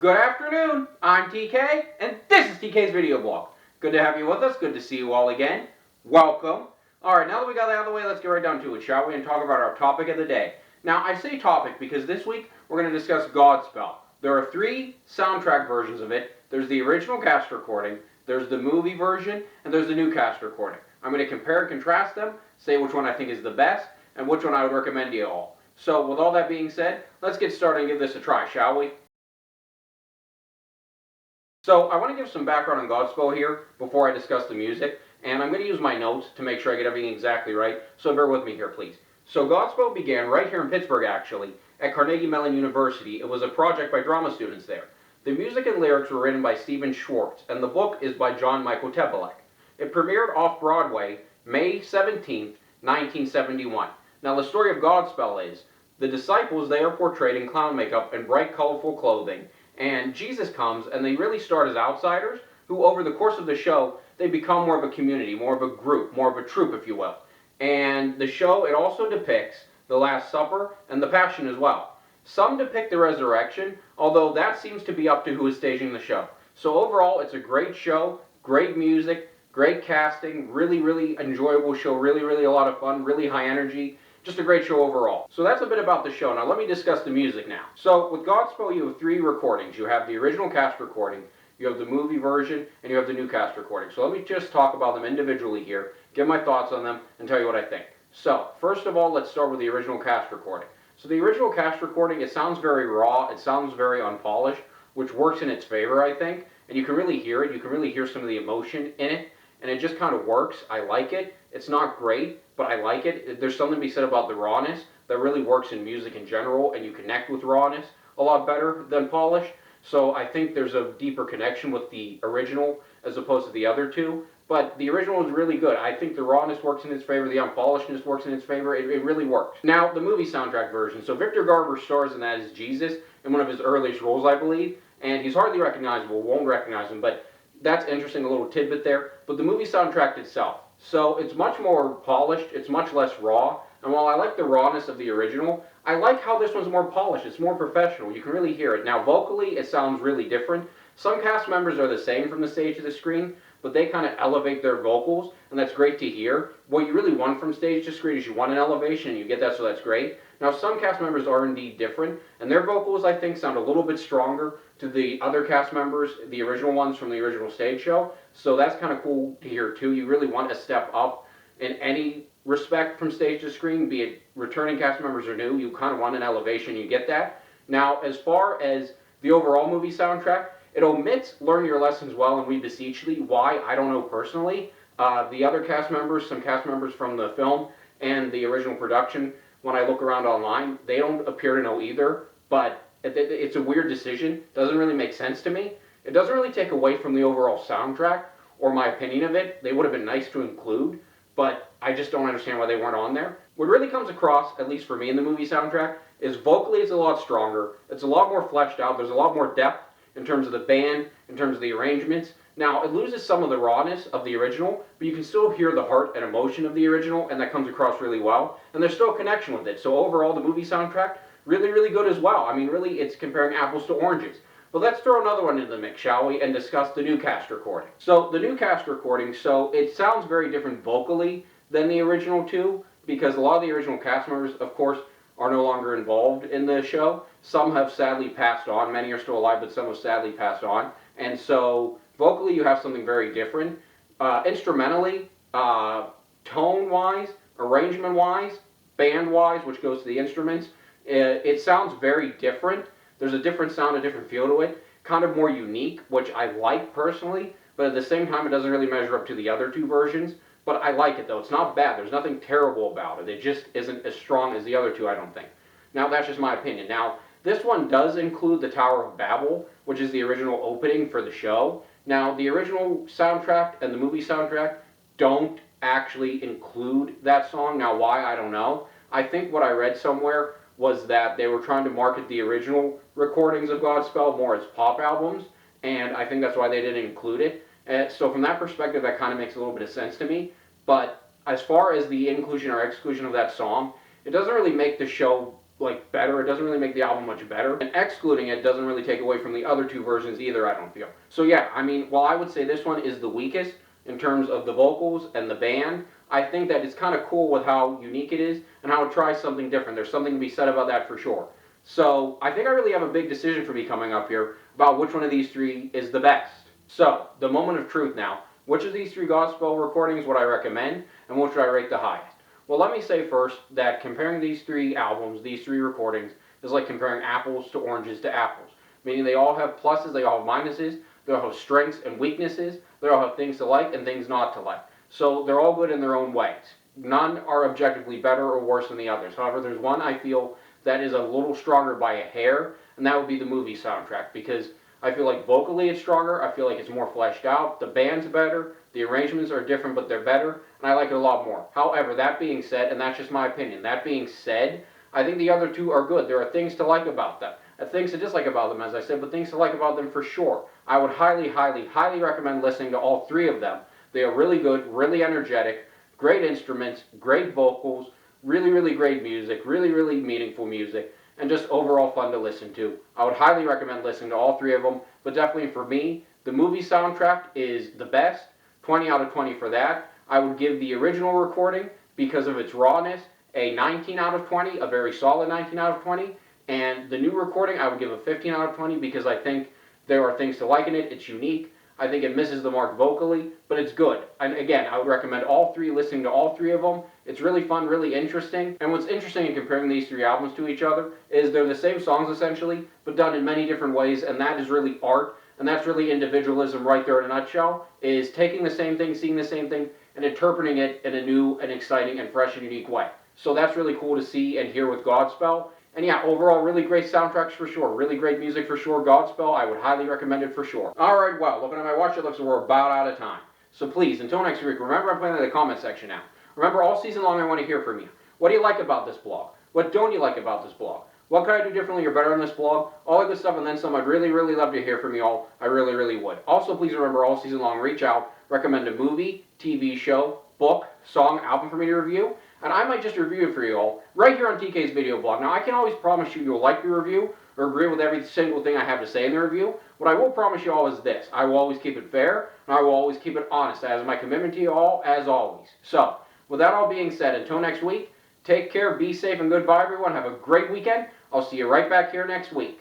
Good afternoon, I'm TK, and this is TK's video blog. Good to have you with us, good to see you all again. Welcome. Alright, now that we got that out of the way, let's get right down to it, shall we, and talk about our topic of the day. Now, I say topic because this week we're going to discuss Godspell. There are 3 soundtrack versions of it. There's the original cast recording, there's the movie version, and there's the new cast recording. I'm going to compare and contrast them, say which one I think is the best, and which one I would recommend to you all. So, with all that being said, let's get started and give this a try, shall we? So I want to give some background on Godspell here before I discuss the music, and I'm going to use my notes to make sure I get everything exactly right, so bear with me here, please. So Godspell began right here in Pittsburgh, actually, at Carnegie Mellon University. It was a project by drama students there. The music and lyrics were written by Stephen Schwartz, and the book is by John Michael Tebelek. It premiered off-Broadway May 17, 1971. Now the story of Godspell is, the disciples, they are portrayed in clown makeup and bright, colorful clothing, and Jesus comes, and they really start as outsiders, who over the course of the show, they become more of a community, more of a group, more of a troupe, if you will. And the show, it also depicts the Last Supper and the Passion as well. Some depict the resurrection, although that seems to be up to who is staging the show. So overall, it's a great show, great music, great casting, really enjoyable show, really a lot of fun, really high energy. Just a great show overall. So that's a bit about the show. Now let me discuss the music now. So with Godspell, you have 3 recordings. You have the original cast recording, you have the movie version, and you have the new cast recording. So let me just talk about them individually here, give my thoughts on them, and tell you what I think. So first of all, let's start with the original cast recording. So the original cast recording, it sounds very raw, it sounds very unpolished, which works in its favor, I think. And you can really hear it, you can really hear some of the emotion in it, and it just kind of works. I like it. It's not great, but I like it. There's something to be said about the rawness that really works in music in general, and you connect with rawness a lot better than polish. So I think there's a deeper connection with the original as opposed to the other two. But the original is really good. I think the rawness works in its favor, the unpolishedness works in its favor. It really works. Now, the movie soundtrack version. So Victor Garber stars in that as Jesus in one of his earliest roles, I believe. And he's hardly recognizable, won't recognize him, but that's interesting, a little tidbit there. But the movie soundtrack itself. So it's much more polished, it's much less raw, and while I like the rawness of the original, I like how this one's more polished, it's more professional, you can really hear it. Now vocally, it sounds really different. Some cast members are the same from the stage to the screen, but they kind of elevate their vocals, and that's great to hear. What you really want from stage to screen is you want an elevation, and you get that, so that's great. Now some cast members are indeed different, and their vocals, I think, sound a little bit stronger to the other cast members, the original ones from the original stage show, so that's kind of cool to hear too. You really want a step up in any respect from stage to screen, be it returning cast members or new, you kind of want an elevation, you get that. Now, as far as the overall movie soundtrack, it omits Learn Your Lessons Well and We Beseech Thee. Why? I don't know personally. The other cast members, some cast members from the film and the original production, when I look around online, they don't appear to know either, but it's a weird decision. Doesn't really make sense to me. It doesn't really take away from the overall soundtrack or my opinion of it. They would have been nice to include, but I just don't understand why they weren't on there. What really comes across, at least for me in the movie soundtrack, is vocally it's a lot stronger. It's a lot more fleshed out. There's a lot more depth in terms of the band, in terms of the arrangements. Now, it loses some of the rawness of the original, but you can still hear the heart and emotion of the original, and that comes across really well. And there's still a connection with it. So overall, the movie soundtrack, really good as well. I mean, really, it's comparing apples to oranges. But let's throw another one into the mix, shall we, and discuss the new cast recording. So the new cast recording, so it sounds very different vocally than the original two, because a lot of the original cast members, of course, are no longer involved in the show. Some have sadly passed on. Many are still alive, but some have sadly passed on. And so vocally, you have something very different. Instrumentally, tone-wise, arrangement-wise, band-wise, which goes to the instruments, it sounds very different. There's a different sound, a different feel to it, kind of more unique, which I like personally, but at the same time it doesn't really measure up to the other two versions, but I like it though. It's not bad, there's nothing terrible about it. It just isn't as strong as the other two, I don't think. Now that's just my opinion. Now this one does include the Tower of Babel, which is the original opening for the show. Now the original soundtrack and the movie soundtrack don't actually include that song. Now why, I don't know. I think what I read somewhere was that they were trying to market the original recordings of Godspell more as pop albums, and I think that's why they didn't include it. So from that perspective, that kind of makes a little bit of sense to me. But as far as the inclusion or exclusion of that song, it doesn't really make the show like better. It doesn't really make the album much better. And excluding it doesn't really take away from the other two versions either, I don't feel. So yeah, I mean, while I would say this one is the weakest in terms of the vocals and the band, I think that it's kind of cool with how unique it is and how it tries something different. There's something to be said about that for sure. So I think I really have a big decision for me coming up here about which one of these three is the best. So, the moment of truth now. Which of these three gospel recordings would I recommend, and which would I rate the highest? Well, let me say first that comparing these three albums, these three recordings, is like comparing apples to oranges to apples. Meaning they all have pluses, they all have minuses, they all have strengths and weaknesses, they all have things to like and things not to like. So they're all good in their own ways. None are objectively better or worse than the others. However, there's one I feel that is a little stronger by a hair, and that would be the movie soundtrack, because I feel like vocally it's stronger, I feel like it's more fleshed out, the band's better, the arrangements are different but they're better, and I like it a lot more. However, that being said, and that's just my opinion, that being said, I think the other two are good. There are things to like about them. Things to dislike about them, as I said, but things to like about them for sure. I would highly, highly, highly recommend listening to all three of them. They are really good, really energetic, great instruments, great vocals, really, really great music, really, really meaningful music, and just overall fun to listen to. I would highly recommend listening to all three of them, but definitely for me, the movie soundtrack is the best, 20 out of 20 for that. I would give the original recording, because of its rawness, a 19 out of 20, a very solid 19 out of 20, and the new recording I would give a 15 out of 20 because I think there are things to like in it, it's unique, I think it misses the mark vocally, but it's good. And again, I would recommend all three, listening to all three of them. It's really fun, really interesting. And what's interesting in comparing these three albums to each other is they're the same songs essentially, but done in many different ways, and that is really art, and that's really individualism right there in a nutshell, is taking the same thing, seeing the same thing, and interpreting it in a new and exciting and fresh and unique way. So that's really cool to see and hear with Godspell. And yeah, overall, really great soundtracks for sure. Really great music for sure. Godspell, I would highly recommend it for sure. Alright, well, looking at my watch, it looks like we're about out of time. So please, until next week, remember I'm putting in the comment section now. Remember, all season long, I want to hear from you. What do you like about this blog? What don't you like about this blog? What could I do differently or better on this blog? All that good stuff and then some. I'd really, really love to hear from you all. I really, really would. Also, please remember, all season long, reach out, recommend a movie, TV show, book, song, album for me to review, and I might just review it for you all right here on TK's video blog. Now, I can always promise you you'll like the review or agree with every single thing I have to say in the review. What I will promise you all is this: I will always keep it fair, and I will always keep it honest. That is my commitment to you all, as always. So, with that all being said, until next week, take care, be safe, and goodbye, everyone. Have a great weekend. I'll see you right back here next week.